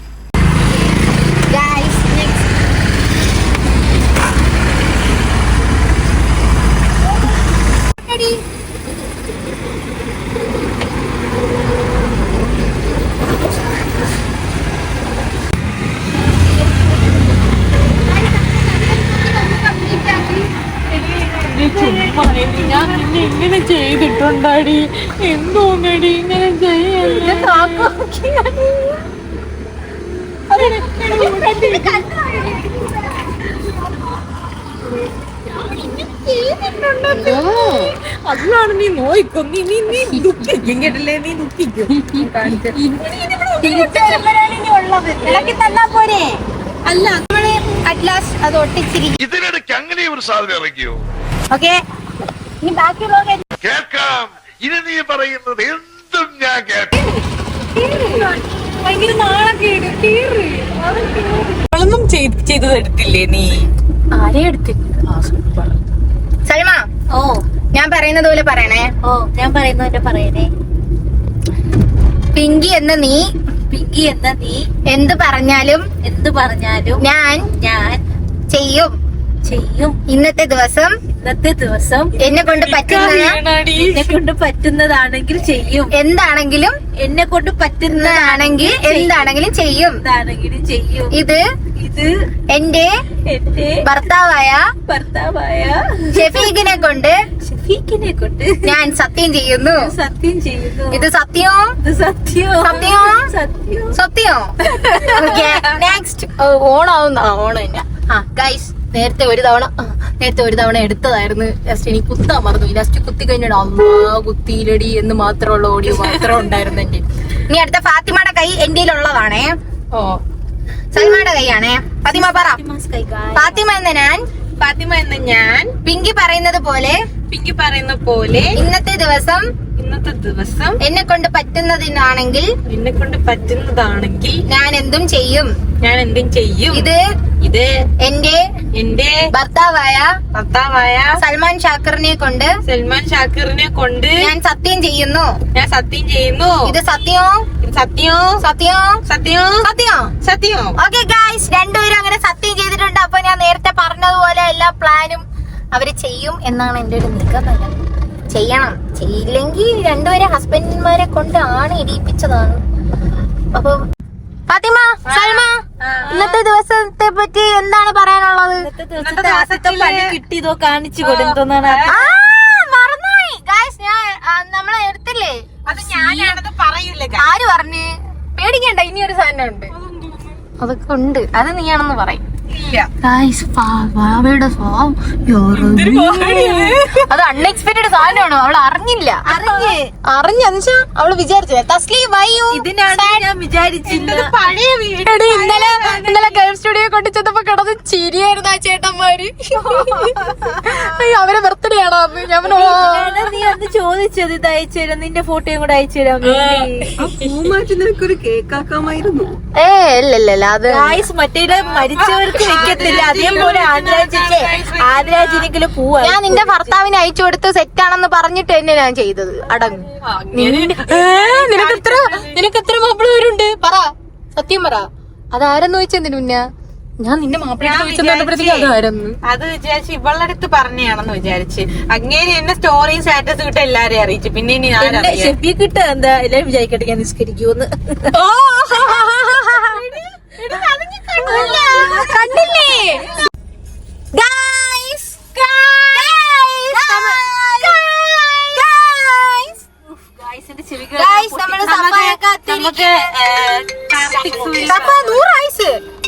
ഞാൻ നിന്നെ ഇങ്ങനെ ചെയ്തിട്ടുണ്ടാടി, എന്തോന്നടി ഇങ്ങനെ ചെയ്യാൻ? അതിലാണ് നീ നോയിക്കും, നീ ദുഃഖിക്കും കേട്ടില്ലേ, നീ ദുഃഖിക്കും. അല്ല അറ്റ് ലാസ്റ്റ് അത് ഒട്ടിച്ചിരിക്കും. ഇതിനിടയ്ക്ക് അങ്ങനെ ഒരു സാധനം ഇറങ്ങിയോ? ഓക്കെ, ഇനി ബാക്കിയുള്ളവരെ കേൾക്കാം. ഇനി നീ പറയുന്നത് എന്തും ഞാൻ കേൾക്കാം. ഭയങ്കര നാളൊക്കെ ഒന്നും ചെയ്തത് എടുത്തില്ലേ നീ? ആരെയും എടുത്തില്ല. സൽമ, ഞാൻ പറയുന്നത് പോലെ പറയണേ. ഞാൻ പറയുന്ന പോലെ പറയണേ. പിങ്കി എന്ന നീ എന്ത് പറഞ്ഞാലും ഞാൻ ചെയ്യും. ഇന്നത്തെ ദിവസം എന്നെ കൊണ്ട് പറ്റുന്നതാണെങ്കിൽ ചെയ്യും. എന്താണെങ്കിലും എന്നെ കൊണ്ട് പറ്റുന്നതാണെങ്കിൽ എന്താണെങ്കിലും ചെയ്യും. ഇത് എന്റെ ഭർത്താവായ ഷെഫീഖിനെ കൊണ്ട് കേക്കിനെ കൊണ്ട് ഞാൻ സത്യം ചെയ്യുന്നു. സത്യം ചെയ്യുന്നു. ഇത് സത്യോ? സത്യോ? സത്യോ? സത്യോ? സത്യോ? നെക്സ്റ്റ് ഓണം തന്നെ. ഗൈസ് നേരത്തെ ഒരു തവണ എടുത്തതായിരുന്നു. ജസ്റ്റ് എനിക്ക് കുത്താൻ മറന്നു. ലാസ്റ്റ് കുത്തി കഴിഞ്ഞാൽ അമ്മ കുത്തിയിലടി എന്ന് മാത്രമുള്ള ഓഡിയോ മാത്രം ഉണ്ടായിരുന്നു എന്റെ. ഇനി അടുത്ത ഫാത്തിമയുടെ കൈ എന്റെ ഉള്ളതാണേ. സൽമാന്റെ കൈയാണേ. ഫാത്തിമ പറ. ഫാത്തിമ എന്ന ഞാൻ പിങ്കി പറയുന്ന പോലെ ഇന്നത്തെ ദിവസം എന്നെ കൊണ്ട് പറ്റുന്നതാണെങ്കിൽ ഞാൻ എന്തും ചെയ്യും. ഇത് എന്റെ ഭർത്താവായ സൽമാൻ ഷാക്കിറിനെ കൊണ്ട് ഞാൻ സത്യം ചെയ്യുന്നു. ഇത് സത്യം. ഓക്കെ ഗൈസ്, രണ്ടുപേരും അങ്ങനെ സത്യം ചെയ്തിട്ടുണ്ട്. അപ്പൊ ഞാൻ നേരത്തെ പറഞ്ഞതുപോലെ എല്ലാ പ്ലാനും അവര് ചെയ്യും എന്നാണ് എന്റെ ഒരു നിഗമനം. ചെയ്യണം. ചെയ്യില്ലെങ്കിൽ രണ്ടുപേരെ ഹസ്ബൻഡ്മാരെ കൊണ്ട് ആണ് ഇടിയിപ്പിച്ചതാണ്. അപ്പൊ ഫാത്തിമ, സൽമ, ഇന്നത്തെ ദിവസത്തെ പറ്റി എന്താണ് പറയാനുള്ളത്? കിട്ടിയതോ കാണിച്ചു കൊടുത്തോന്നാണ്. മറന്നുപോയി ഗൈസ്, ഞാൻ നമ്മളെ എടുത്തില്ലേ? അത് ഞാനാണത് പറയൂലേ. ആര് പറഞ്ഞ്? പേടിക്കണ്ട, ഇനിയൊരു സാധനം ഉണ്ട്. അതൊക്കെ ഉണ്ട്. അത് നീയാണെന്ന് പറയും. അത് അൺഎക്സ്പെക്ടഡ് സാധനമാണ്. അവള് അറിഞ്ഞില്ല. അറിഞ്ഞെന്നുവെച്ചാ അവള് വിചാരിച്ചില്ല. തസ്ലീം വയ്യൂ. ഇതിനാണ് ഞാൻ വിചാരിച്ചില്ല. പഴയ വീട്. ഇന്നലെ ഗൾഫ് സ്റ്റുഡിയോ കൊണ്ട് ചെന്നപ്പോ കിടന്ന് ചിരിയായിരുന്നു ആ ചേട്ടന്മാര്. അവരെ ബർത്ത്ഡേ ആണോ അന്ന്? ഞാൻ നീ അന്ന് ചോദിച്ചത് ഇത് അയച്ചുതരാം, നിന്റെ ഫോട്ടോയും കൂടെ അയച്ചുതരാം. നിനക്കൊരു കേക്കാക്കാമായിരുന്നു. ഇല്ല അത് മറ്റേ മരിച്ചവർക്ക് വെക്കത്തില്ല. അതേപോലെ ആദ്രാജിനെങ്കിലും പോവാ. ഞാൻ നിന്റെ ഭർത്താവിനെ അയച്ചു കൊടുത്ത് സെറ്റാണെന്ന് പറഞ്ഞിട്ട് തന്നെ ഞാൻ ചെയ്തത്. അടങ്ങ്. നിനക്ക് എത്ര മാപ്പിള വരുണ്ട്? പറ, സത്യം പറ. അതാരെന്ന് ചോദിച്ചെന്തിനു മുന്നേ? ഞാൻ നിന്റെ മാപ്പിള അതായിരുന്നു. അത് വിചാരിച്ച് ഇവളുടെ അടുത്ത് പറഞ്ഞാണെന്ന് വിചാരിച്ച് അങ്ങേര് എന്നെ സ്റ്റോറിയും സ്റ്റാറ്റസ് കിട്ട എല്ലാരെയും അറിയിച്ചു. പിന്നെ ഇനി ഷെഫി കിട്ട എന്താ എല്ലാരും വിചാരിക്കട്ടെ ഞാൻ നിസ്കരിക്കൂന്ന്. കണ്ടില്ലേ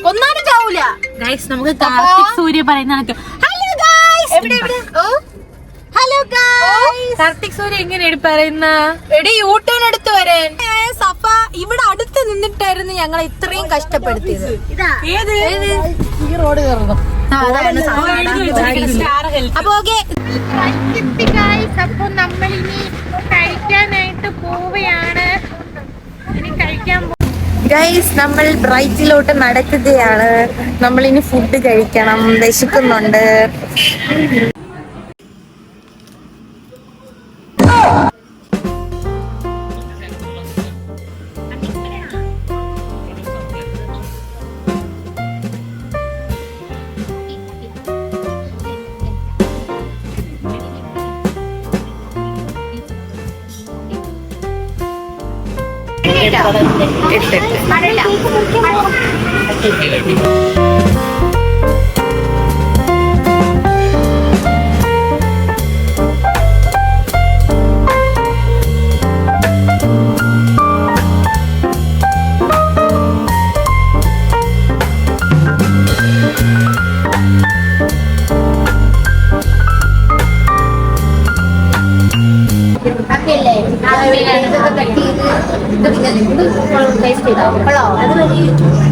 ഒന്നാലും ചാവൂല. നമുക്ക് കാർത്തിക് സൂര്യ പറയുന്ന ഹലോ ഗൈസ്, കാർത്തിക് സൂര്യ എങ്ങനെയാണ് പറയുന്ന? എടി യൂട്ടേൺ എടുത്ത് വരാൻ. സഫ ഇവിടെ അടുത്ത് നിന്നിട്ടായിരുന്നു ഞങ്ങൾ ഇത്രയും കഷ്ടപ്പെടുത്തിയത്. ഈ റോഡ് കയറണം. അപ്പൊ ഓക്കെ, അപ്പൊ നമ്മളിനി കഴിക്കാനായിട്ട് പോവുകയാണ്. ഇനി കഴിക്കാൻ ഗൈസ്, നമ്മൾ ബ്രൈറ്റിലോട്ട് നടക്കുകയാണ്. നമ്മളിനി ഫുഡ് കഴിക്കണം. വിശക്കുന്നുണ്ട്.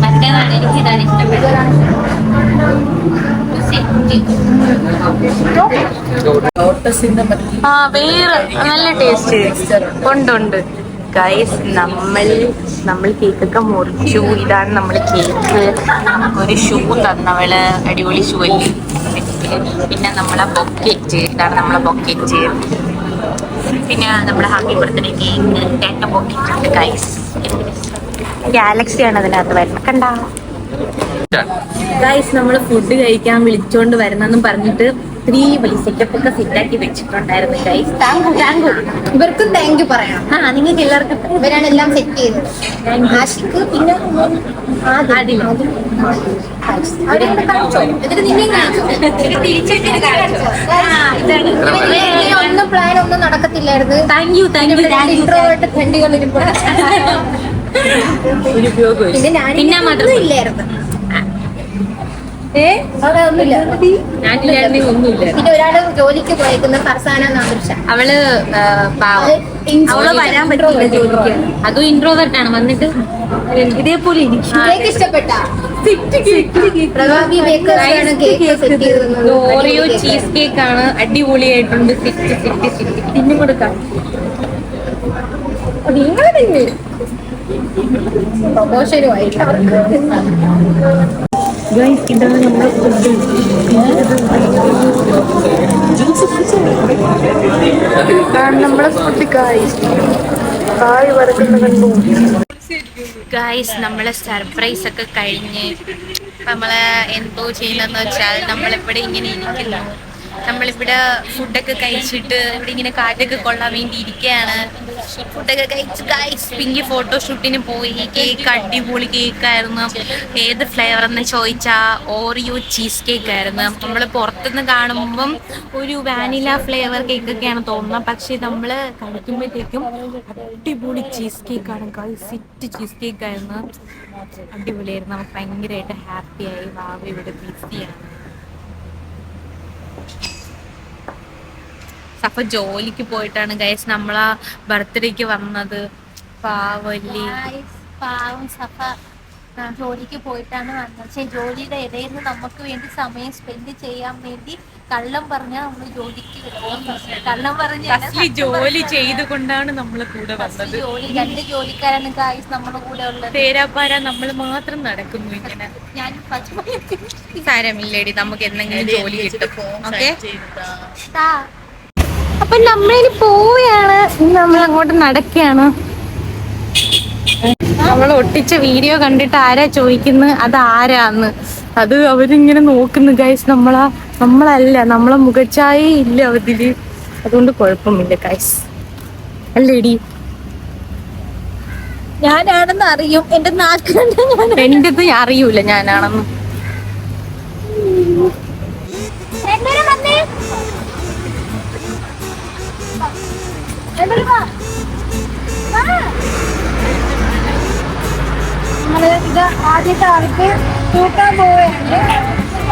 മറ്റേതാണ് എനിക്കിതാണ് ഇഷ്ടപ്പെട്ടത്. വേറെ നല്ല ടേസ്റ്റ് ഉണ്ട്. ഗൈസ്, നമ്മൾ കേക്കൊക്കെ മുറിച്ചു. ഇതാണ് നമ്മൾ കേക്ക്. നമുക്കൊരു ഷൂ തന്നവള്, അടിപൊളി ഷൂ അല്ലേ. പിന്നെ നമ്മളെ ബൊക്കറ്റ്, ഇതാണ് നമ്മളെ ബൊക്കറ്റ്. പിന്നെ നമ്മുടെ ഹാപ്പി ബർത്ത്ഡേ കേക്ക്, 2 ബൊക്കറ്റ് ഉണ്ട് ഗൈസ്. ഗാലക്സിയാണ് അതിനകത്ത് വരുന്നത്, കണ്ടാ? ഗൈസ് നമ്മള് ഫുഡ് കഴിക്കാൻ വിളിച്ചോണ്ട് വരുന്നെന്നും പറഞ്ഞിട്ട് ഇത്തിരി വലിയ സെറ്റപ്പ് ഒക്കെ സെറ്റാക്കി വെച്ചിട്ടുണ്ടായിരുന്നു ഗൈസ്. Thank you. ഇവർക്കും താങ്ക് യു പറയാം. നിങ്ങൾക്ക് എല്ലാവർക്കും ഇവരാണ് എല്ലാം സെറ്റ് ചെയ്തത്. ആഷിക്ക് പിന്നെ ആദില. അവരെ കാണിച്ചോ, എന്നിട്ട് നിന്നെയും കാണിച്ചോ. ഒന്നും പ്ലാൻ ഒന്നും നടക്കത്തില്ലായിരുന്നു. Thank you. ഇൻട്രോവേർട്ട് ഫ്രണ്ടുകൾ ഇരിപ്പോൾ പിന്നെ പിന്നെ മാത്രം ഇല്ലായിരുന്നു. അവിടെ ഒന്നുമില്ല. ഒന്നുമില്ല. പിന്നെ ഒരാള് ജോലിക്ക് പോയേക്കുന്ന ഫർസാന നാദൃശ. അവള് അവള് വരാൻ പറ്റില്ല ജോലിക്ക്. അതും ഇൻട്രോവേർട്ട് ആണ്. വന്നിട്ട് ഇതേപോലെ കേക്ക് ഇഷ്ടപ്പെട്ട പ്രഭാവി ബേക്കേഴ്സാണ് കേക്ക് സെറ്റ് ചെയ്തത്. ഓറിയോ ചീസ് കേക്ക് ആണ്. അടിപൊളിയായിട്ടുണ്ട്. തിന്നും കൊടുക്കാം. പ്രമോഷനുമായിട്ട് ഇതാണ് നമ്മുടെ ഫുഡ്. നമ്മളെ ഫുഡ് കായ് വരക്കുന്ന കണ്ടു. ഗൈസ് നമ്മളെ സർപ്രൈസ് ഒക്കെ കഴിഞ്ഞ് നമ്മളെ എന്തോ ചെയ്യുന്നതെന്ന് വെച്ചാൽ നമ്മളിവിടെ ഇങ്ങനെ ഇരിക്കുന്നു. നമ്മളിവിടെ ഫുഡൊക്കെ കഴിച്ചിട്ട് ഇവിടെ ഇങ്ങനെ കാറ്റൊക്കെ കൊള്ളാൻ വേണ്ടി ഇരിക്കുകയാണ്. ഫുഡൊക്കെ കഴിച്ച് ഗൈസ് പിങ്കി ഫോട്ടോഷൂട്ടിന് പോയി. കേക്ക് അടിപൊളി കേക്കായിരുന്നു. ഏത് ഫ്ലേവർ എന്ന് ചോദിച്ചാൽ ഓറിയോ ചീസ് കേക്ക് ആയിരുന്നു. നമ്മൾ പുറത്തുനിന്ന് കാണുമ്പം ഒരു വാനില ഫ്ലേവർ കേക്കൊക്കെയാണ് തോന്നുന്നത്. പക്ഷെ നമ്മൾ കഴിക്കുമ്പോഴത്തേക്കും അടിപൊളി ചീസ് കേക്കാണ് ഗൈസ്. Set cheese കേക്കായിരുന്നു. അടിപൊളിയായിരുന്നു. നമുക്ക് ഭയങ്കരമായിട്ട് ഹാപ്പിയായി. വാവ ഇവിടെ ബിസിയാണ്. സഫ ജോലിക്ക് പോയിട്ടാണ് ഗൈസ് നമ്മളാ ബർത്ത്ഡേക്ക് വന്നത്. പാവം സഫ ജോലിക്ക് പോയിട്ടാണ് വന്നത്. പക്ഷെ ജോലിയുടെ ഇടയിൽ നിന്ന് നമുക്ക് വേണ്ടി സമയം സ്പെൻഡ് ചെയ്യാൻ വേണ്ടി കള്ളം പറഞ്ഞാൽ നമ്മൾ ജോലിക്ക് കള്ളം പറഞ്ഞ ജോലി ചെയ്തുകൊണ്ടാണ് നമ്മൾ കൂടെ വന്നത്. രണ്ട് ജോലിക്കാരാണ് ഗൈസ് നമ്മുടെ കൂടെ ഉള്ളത്. തേരാപ്പാര നമ്മൾ മാത്രം നടക്കുന്നു ഇങ്ങനെ. ഞാൻ സാരമില്ലേടി, നമുക്ക് എന്തെങ്കിലും ജോലി കിട്ടും. ഓക്കെ, അപ്പൊ നമ്മളിനി പോവുകയാണ്. നമ്മൾ അങ്ങോട്ട് നടക്കുകയാണ്. നമ്മൾ ഒട്ടിച്ച വീഡിയോ കണ്ടിട്ട് ആരാ ചോദിക്കുന്നത് അത് ആരാന്ന്. അത് അവരിങ്ങനെ നോക്കുന്നു ഗൈസ്. നമ്മളല്ല, നമ്മളെ മുഖച്ചായ ഇല്ല അതില്. അതുകൊണ്ട് കുഴപ്പമില്ല ഗൈസ്, അല്ലേടി? ഞാനാണെന്ന് അറിയും. എന്റെ നാട്ടിലുണ്ട്. എന്റത് അറിയൂല ഞാനാണെന്ന്. നമ്മള് ഇത് ആദ്യത്തെ ആൾക്ക് കൂട്ടാൻ പോവുകയാണ്.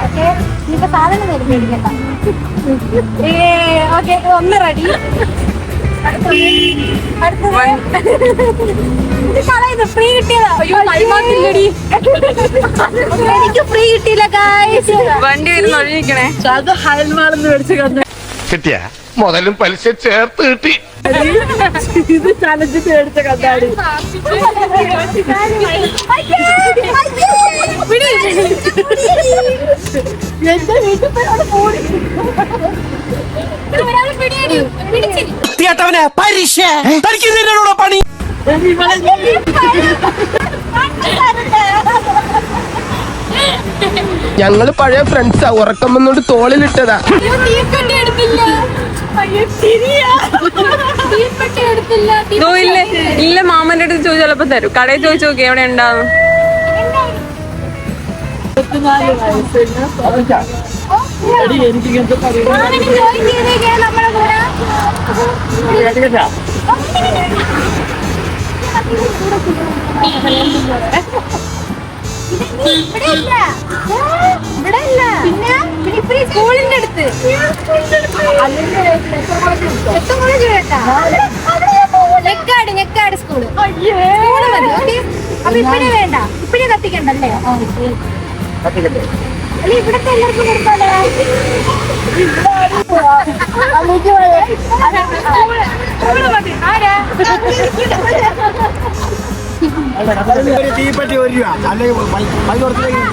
ഓക്കെ, ഇനിയിപ്പോ സാധനം തരുന്നില്ല. ഓക്കെ, ഒന്ന് റെഡി. ഫ്രീ കിട്ടിയതാ. എനിക്ക് ഫ്രീ കിട്ടിയില്ല ഗൈസ്. വണ്ടി വരുന്ന ഒഴിഞ്ഞിരിക്കണേ. അത് ഹയൽമാളെന്ന് മേടിച്ച് കണ്ടു കിട്ടിയ മുതലും പലിശ ചേർത്ത് കിട്ടി. ഇത് ചലഞ്ച് മേടിച്ച കണ്ടാടി. എന്റെ വീട്ടിൽ പരീക്ഷ പണി. ഞങ്ങള് പഴയ ഫ്രണ്ട്സാ. ഉറക്കം വന്നോണ്ട് തോളിലിട്ടതാ. ഇല്ല, മാമന്റെ അടുത്ത് ചോദിച്ചു ചിലപ്പോ തരും. കടയിൽ ചോദിച്ചു നോക്കി എവിടെ ഉണ്ടാവും. 24 വയസ്സിന് എനിക്ക് ഇങ്ങനത്തെ സ്കൂളിന്റെ അടുത്ത് ഞെക്കാട് സ്കൂള് മതി. ഓക്കെ, അപ്പൊ ഇപ്പഴേ വേണ്ട, ഇപ്പഴേ കത്തിക്കണ്ടല്ലേ? അല്ല, ഇവിടത്തെ എല്ലാവർക്കും കൊടുത്താലോ? തീപ്പെട്ടി 1 രൂപ അല്ലെങ്കിൽ പൈസ കൊടുത്തില്ലെങ്കിൽ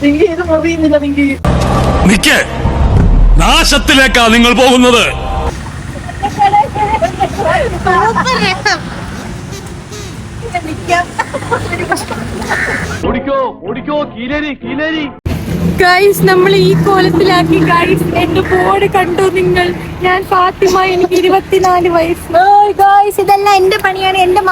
നിങ്ങി ഇത് മുറിയുന്നില്ല നിങ്ങി. നിക്ക്, നാശത്തിലേക്കാ നിങ്ങൾ പോകുന്നത്. ഗൈസ് നമ്മൾ ഈ കോലത്തിലാക്കി ഗൈസ്. എന്റെ ബോർഡ് കണ്ടോ നിങ്ങൾ? ഞാൻ ഫാത്തിമ, എനിക്ക് 24 വയസ്സ്. ഗായ്സ് ഇതെല്ലാം എന്റെ പണിയാണ്. എന്റെ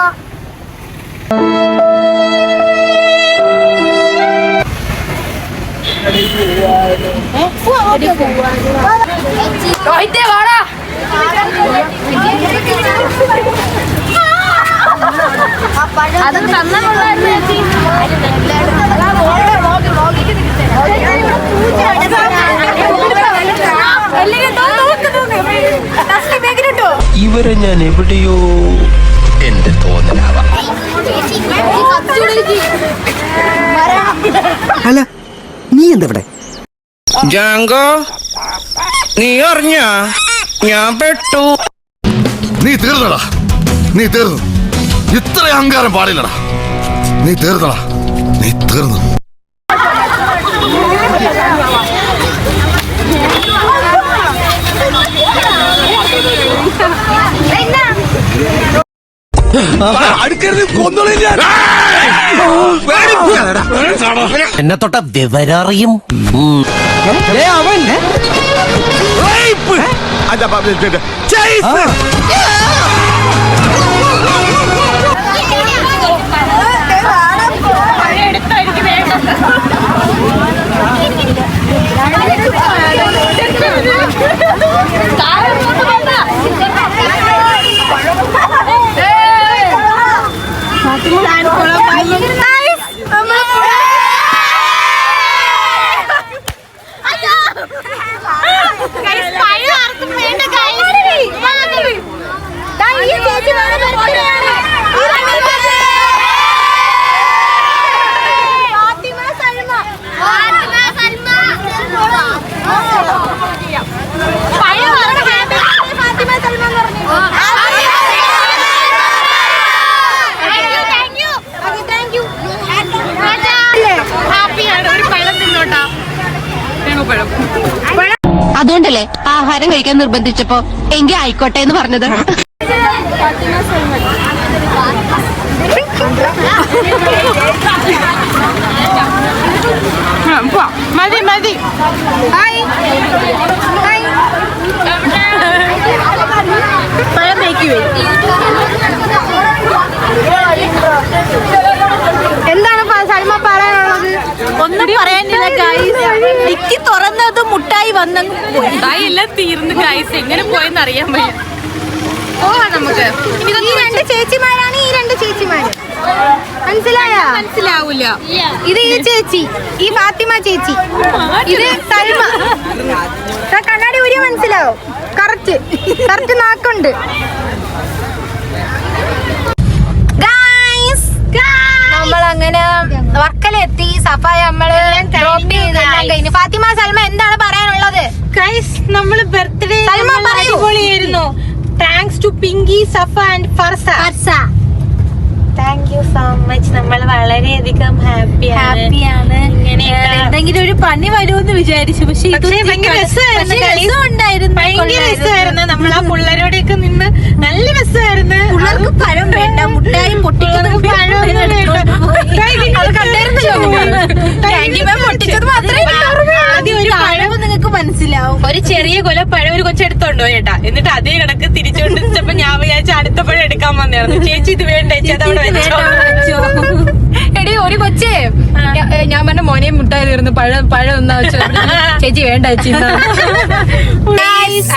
അത് ഇവരെ ഞാൻ എവിടെയോ എന്റെ തോന്നലാവാം. അല്ല, നീ എന്താ ജാങ്കോ? നീ അറിഞ്ഞ ഞാൻ പെട്ടു. നീ തീർന്നടാ, നീ തീർന്നു. ഇത്ര അഹങ്കാരം പാടില്ലടാ. നീ തീർന്നടാ, നീ തീർന്നു. എന്നെ തൊട്ട വിവരറിയും. അവൻ അതുകൊണ്ടല്ലേ ആഹാരം കഴിക്കാൻ നിർബന്ധിച്ചപ്പോ എങ്കിൽ ആയിക്കോട്ടെ എന്ന് പറഞ്ഞത്. മതി മതി. എന്താണ് സൽമ പറയാനുള്ളത്? ഒന്നും പറയാനില്ല ഗൈസ്. ഡിക്കി തുറന്നത് മുട്ടായി വന്നു. മുട്ടായി എല്ലാം തീർന്നു ഗൈസ്. എങ്ങനെ പോയെന്ന് അറിയാൻ വയ്യ. നമുക്ക് ഈ രണ്ട് ചേച്ചിമാരാണ്. ഈ രണ്ട് ചേച്ചിമാര് മനസ്സിലാവൂല. ഇത് ഈ ചേച്ചി, ഈ ഫാത്തിമ ചേച്ചി, ഇത് സൽമ. കണ്ണാടി ഊരിയ മനസ്സിലാവും. കറക്റ്റ് കറക്റ്റ് നാക്കുണ്ട്. നമ്മളങ്ങനെ വർക്കലെത്തി. സഫായ നമ്മള് ഡ്രോപ്പ് ചെയ്തെല്ലാം കഴിഞ്ഞു. ഫാത്തിമ, സൽമ എന്താണ് പറയാനുള്ളത്? ഗൈസ് നമ്മള് ബർത്ത്ഡേ സൽമ പറയൂ. അടിപൊളിയായിരുന്നു. Thanks to Pinky, Safa and Farsa. Thank you so much. നമ്മൾ വളരെയധികം ഹാപ്പിയാണ്. എന്തെങ്കിലും ഒരു പണി വരുമെന്ന് വിചാരിച്ചു. പക്ഷെ ഭയങ്കര രസമായിരുന്നു. നമ്മൾ ആ പിള്ളേരോടെയൊക്കെ നിന്ന് നല്ല രസമായിരുന്നു. പിള്ളേർക്ക് പഴം വേണ്ട, മുട്ടായി പൊട്ടിക്കുന്നത് ആദ്യം ഒരു പഴം നിങ്ങൾക്ക് മനസ്സിലാവും. ഒരു ചെറിയ കൊല പഴം ഒരു കൊച്ചെടുത്തോണ്ടോ ചേട്ടാ. എന്നിട്ട് അതേ കണക്ക് തിരിച്ചുകൊണ്ട് വെച്ചപ്പോ ഞാൻ വിചാരിച്ച അടുത്ത പഴം എടുക്കാൻ വന്നായിരുന്നു. ചേച്ചി ഇത് വേണ്ട ചേച്ചി അതവിടെ വെച്ചോ. എടി ഒരു കൊച്ചേ, ഞാൻ പറഞ്ഞ മോനെ മുട്ടായി തീർന്നു, പഴം ഒന്നാ വെച്ചോ. ചേച്ചി വേണ്ട ചേച്ചി.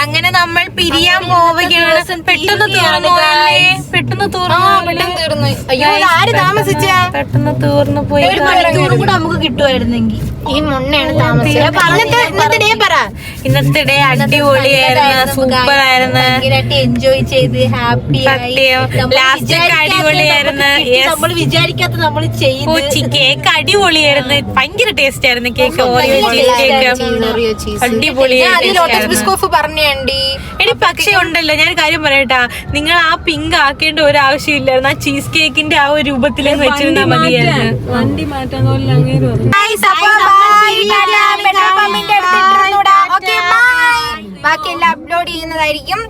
അങ്ങനെ നമ്മൾ പിരിയാൻ പോവുകയാണ്. പെട്ടെന്ന് തീർന്നു. അയ്യോ, ആര് താമസിച്ച? പെട്ടെന്ന് തീർന്നു പോയി. ഒരു മണിക്കൂറും കൂടെ നമുക്ക് കിട്ടുമായിരുന്നെങ്കിൽ. ഈ മുന്നയാണ് താമസിച്ചത്. ഇന്നത്തെ ഡേ അടിപൊളിയായിരുന്നു. സൂപ്പർ ആയിരുന്നു. എൻജോയ് ചെയ്ത് ഹാപ്പി. ലാസ്റ്റ് അടിപൊളിയായിരുന്നു. നമ്മൾ വിചാരിക്കാത്ത നമ്മൾ ചെയ്യുന്നു. കേക്ക് അടിപൊളിയായിരുന്നു. ഭയങ്കര ടേസ്റ്റ് ആയിരുന്നു കേക്ക്. ഓറിയോ ചീസ് കേക്ക് അടിപൊളിയായിരുന്നു. പറഞ്ഞേണ്ടി. എടി പക്ഷെ ഉണ്ടല്ലോ, ഞാൻ കാര്യം പറയട്ടാ, നിങ്ങൾ ആ പിങ്ക് ആക്കേണ്ട ഒരു ആവശ്യമില്ലായിരുന്നു. ആ ചീസ് കേക്കിന്റെ ആ ഒരു രൂപത്തിലേക്ക് വെച്ചിരുന്നാ മതിയായിരുന്നു. വണ്ടി മാറ്റാൻ വൈകിട്ടെല്ലാം പെട്രോൾ പമ്പിന്റെ അടുത്ത് ഇട്ടിരുന്നൂടാ. Okay bye. ബാക്കിയെല്ലാം അപ്ലോഡ് ചെയ്യുന്നതായിരിക്കും.